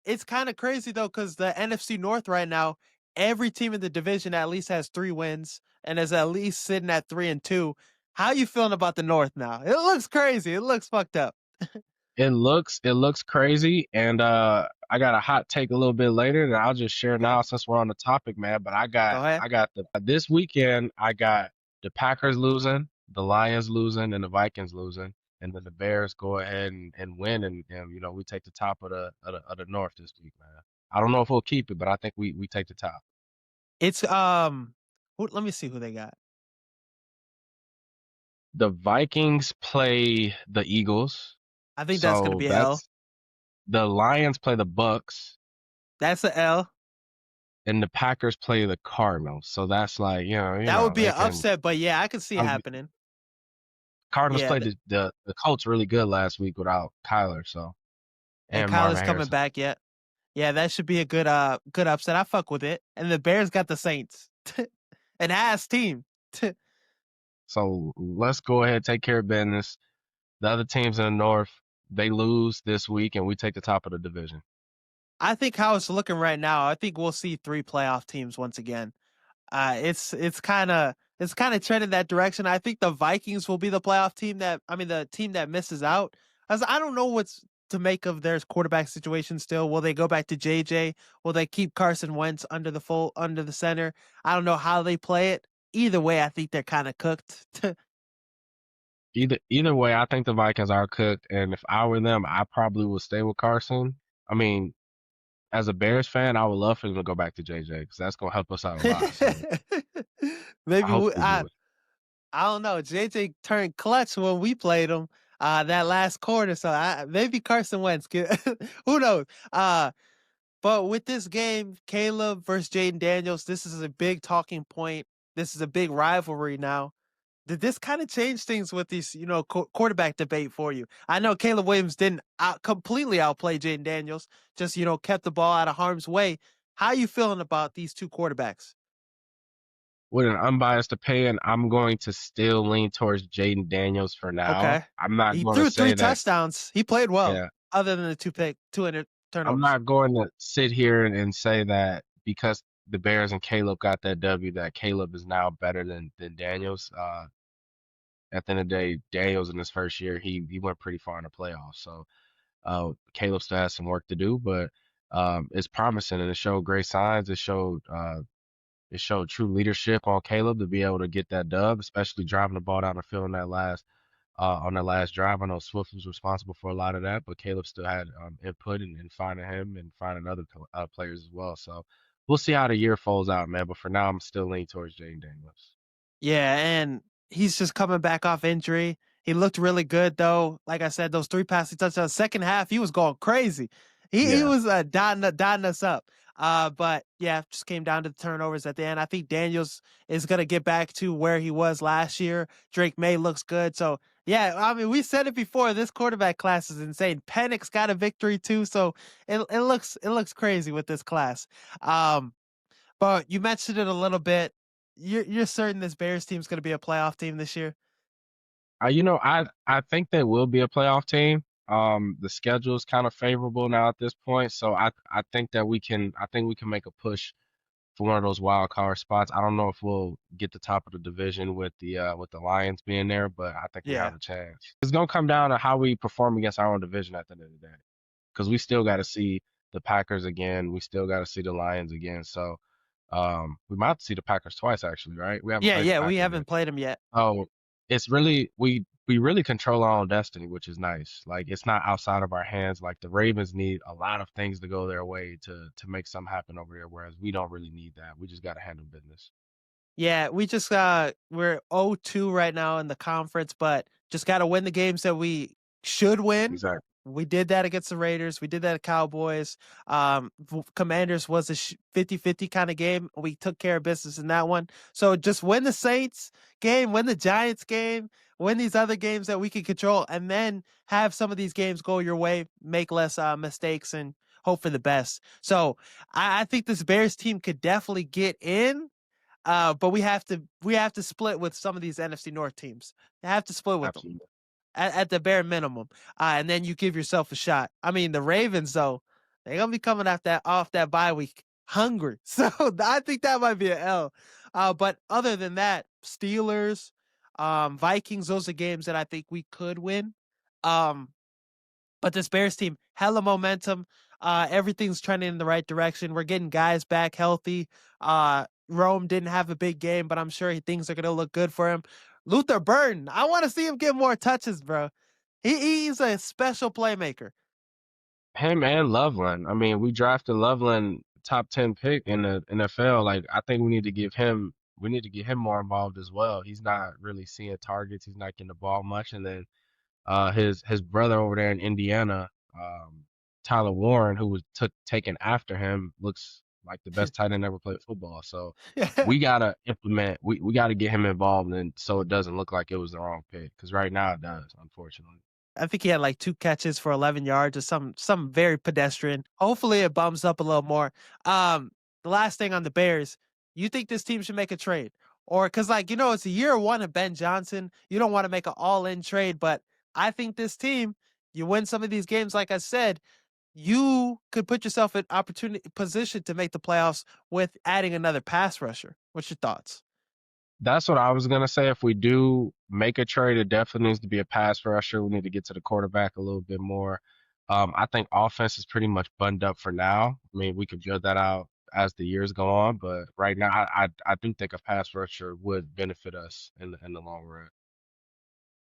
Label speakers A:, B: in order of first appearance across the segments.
A: It's kind of crazy though, because the NFC North right now, every team in the division at least has 3 wins and is at least sitting at 3-2. How you feeling about the North now? It looks crazy. It looks fucked up.
B: It looks crazy, and I got a hot take a little bit later that I'll just share
A: Okay,
B: now since we're on the topic, man. But I
A: go
B: got
A: ahead.
B: I got the this weekend I got the Packers losing, the Lions losing, and the Vikings losing, and then the Bears go ahead and win, and we take the top of the North this week, man. I don't know if we'll keep it, but I think we take the top.
A: It's let me see who they got.
B: The Vikings play the Eagles,
A: I think that's gonna
B: so
A: be a L.
B: that's the Lions play the Bucks.
A: That's a L.
B: And the Packers play the Cardinals. So that's like,
A: That would be
B: they
A: an
B: can.
A: upset, but yeah, I could see it
B: Um,
A: happening.
B: Cardinals
A: Yeah,
B: played the Colts really good last week without Kyler, so
A: and
B: and Marvin
A: Kyler's coming
B: Harrison.
A: back yet. Yeah, that should be a good upset. I fuck with it. And the Bears got the Saints. An ass team.
B: So let's go ahead take care of business. The other teams in the North, they lose this week, and we take the top of the division.
A: I think how it's looking right now, I think we'll see 3 playoff teams once again. It's kind of trending that direction. I think the Vikings will be the playoff team the team that misses out. As I don't know what's to make of their quarterback situation still. Will they go back to JJ? Will they keep Carson Wentz under the center? I don't know how they play it. Either way, I think they're kind of cooked.
B: Either way, I think the Vikings are cooked, and if I were them, I probably would stay with Carson. I mean, as a Bears fan, I would love for them to go back to JJ because that's gonna help us out a lot. So I
A: Maybe
B: hope they do it.
A: I don't know. JJ turned clutch when we played him that last quarter, so maybe Carson Wentz. Who knows? But with this game, Caleb versus Jaden Daniels, this is a big talking point. This is a big rivalry now. Did this kind of change things with this, quarterback debate for you? I know Caleb Williams didn't completely outplay Jaden Daniels, just, kept the ball out of harm's way. How you feeling about these two quarterbacks?
B: With an unbiased opinion, I'm going to still lean towards Jaden Daniels for now.
A: Okay.
B: I'm not
A: He
B: going to
A: threw three
B: say that,
A: touchdowns. He played well,
B: yeah,
A: other than the
B: I'm
A: turnovers.
B: not going to sit here and say that because the Bears and Caleb got that W, that Caleb is now better than Daniels. At the end of the day, Daniels in his first year, he went pretty far in the playoffs. So Caleb still has some work to do, but it's promising and it showed great signs. It showed true leadership on Caleb to be able to get that dub, especially driving the ball down the field on that last drive. I know Swift was responsible for a lot of that, but Caleb still had input in finding him and finding other players as well. So we'll see how the year folds out, man. But for now, I'm still leaning towards Jaden Daniels.
A: Yeah, and he's just coming back off injury. He looked really good though. Like I said, those 3 passing touchdowns. Second half, he was going crazy. He
B: Yeah,
A: was dotting us up. But yeah, just came down to the turnovers at the end. I think Daniels is gonna get back to where he was last year. Drake May looks good. So yeah, I mean, we said it before. This quarterback class is insane. Penix got a victory too, so it looks crazy with this class. Um, but you mentioned it a little bit. You're certain this Bears team's going to be a playoff team this year?
B: I think they will be a playoff team. The schedule is kind of favorable now at this point, so I think we can make a push for one of those wild card spots. I don't know if we'll get the top of the division with the Lions being there, but I think we have
A: Yeah.
B: a chance. It's gonna come down to how we perform against our own division at the end of the day, because we still got to see the Packers again. We still got to see the Lions again. So we might have to see the Packers twice actually, right? We haven't
A: Yeah,
B: played the
A: yeah, we
B: Packers yet.
A: haven't played them yet.
B: Oh, it's really we really control our own destiny, which is nice. Like it's not outside of our hands. Like the Ravens need a lot of things to go their way to make something happen over there, whereas we don't really need that. We just got to handle business.
A: Yeah, we just we're 0-2 right now in the conference, but just got to win the games that we should win.
B: Exactly.
A: We did that against the Raiders. We did that at Cowboys. Commanders was a 50-50 kind of game. We took care of business in that one. So just win the Saints game, win the Giants game, win these other games that we can control, and then have some of these games go your way, make less mistakes, and hope for the best. So I think this Bears team could definitely get in. But we have to split with some of these NFC North teams. You have to split with them
B: Absolutely.
A: at the bare minimum, and then you give yourself a shot. I mean, the Ravens though. They're gonna be coming off that bye week hungry. So I think that might be an L. But other than that, Steelers, Vikings, those are games that I think we could win. Um, but this Bears team, hella momentum. Everything's trending in the right direction. We're getting guys back healthy. Rome didn't have a big game, but I'm sure things are gonna look good for him. Luther Burden, I want to see him get more touches, bro. He's a special playmaker.
B: Him and Loveland. I mean, we drafted Loveland top 10 pick in the NFL. Like, I think we need to get him more involved as well. He's not really seeing targets. He's not getting the ball much. And then his brother over there in Indiana, Tyler Warren, who was taken after him, looks like the best tight end ever played football. So we gotta we gotta get him involved, and so it doesn't look like it was the wrong pick. Because right now it does, unfortunately.
A: I think he had like 2 catches for 11 yards or some very pedestrian. Hopefully it bumps up a little more. The last thing on the Bears, you think this team should make a trade? Or cuz like, it's a year 1 of Ben Johnson. You don't want to make an all-in trade, but I think this team, you win some of these games like I said, you could put yourself in opportunity position to make the playoffs with adding another pass rusher. What's your thoughts?
B: That's what I was gonna say. If we do make a trade, it definitely needs to be a pass rusher. We need to get to the quarterback a little bit more. I think offense is pretty much buttoned up for now. I mean, we could build that out as the years go on, but right now, I do think a pass rusher would benefit us in the long run.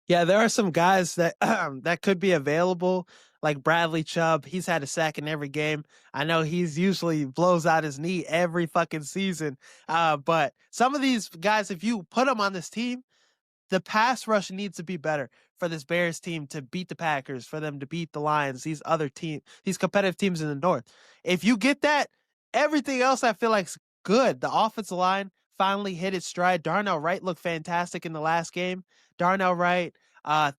A: Yeah, there are some guys that that could be available, like Bradley Chubb. He's had a sack in every game. I know he's usually blows out his knee every fucking season. But some of these guys, if you put them on this team, the pass rush needs to be better for this Bears team to beat the Packers, for them to beat the Lions, these competitive teams in the North. If you get that, everything else I feel like's good. The offensive line finally hit its stride. Darnell Wright looked fantastic in the last game. Darnell Wright,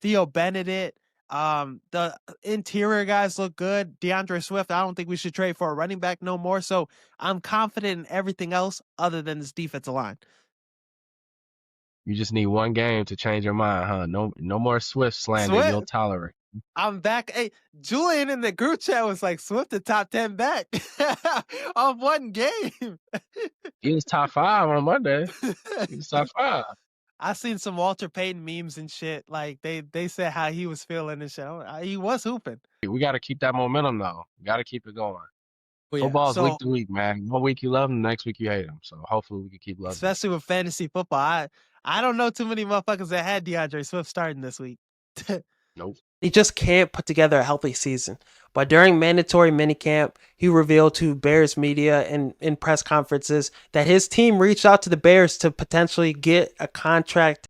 A: Theo Benedict, the interior guys look good. DeAndre Swift, I don't think we should trade for a running back no more. So I'm confident in everything else other than this defensive line.
B: You just need one game to change your mind, huh? No, no more Swift slander. You'll
A: Swift,
B: tolerate.
A: I'm back. Hey, Julian in the group chat was like, Swift the top 10 back on one game.
B: He was top five on Monday. He was top five.
A: I seen some Walter Payton memes and shit. Like they said how he was feeling and shit. He was hooping.
B: We got to keep that momentum though. We got to keep it going.
A: But yeah,
B: Football's week
A: so
B: to week, man. One week you love them, the next week you hate them. So hopefully we can keep loving them.
A: especially with fantasy football, I don't know too many motherfuckers that had DeAndre Swift starting this week.
B: Nope.
A: He just can't put together a healthy season. But during mandatory minicamp, he revealed to Bears media and in press conferences that his team reached out to the Bears to potentially get a contract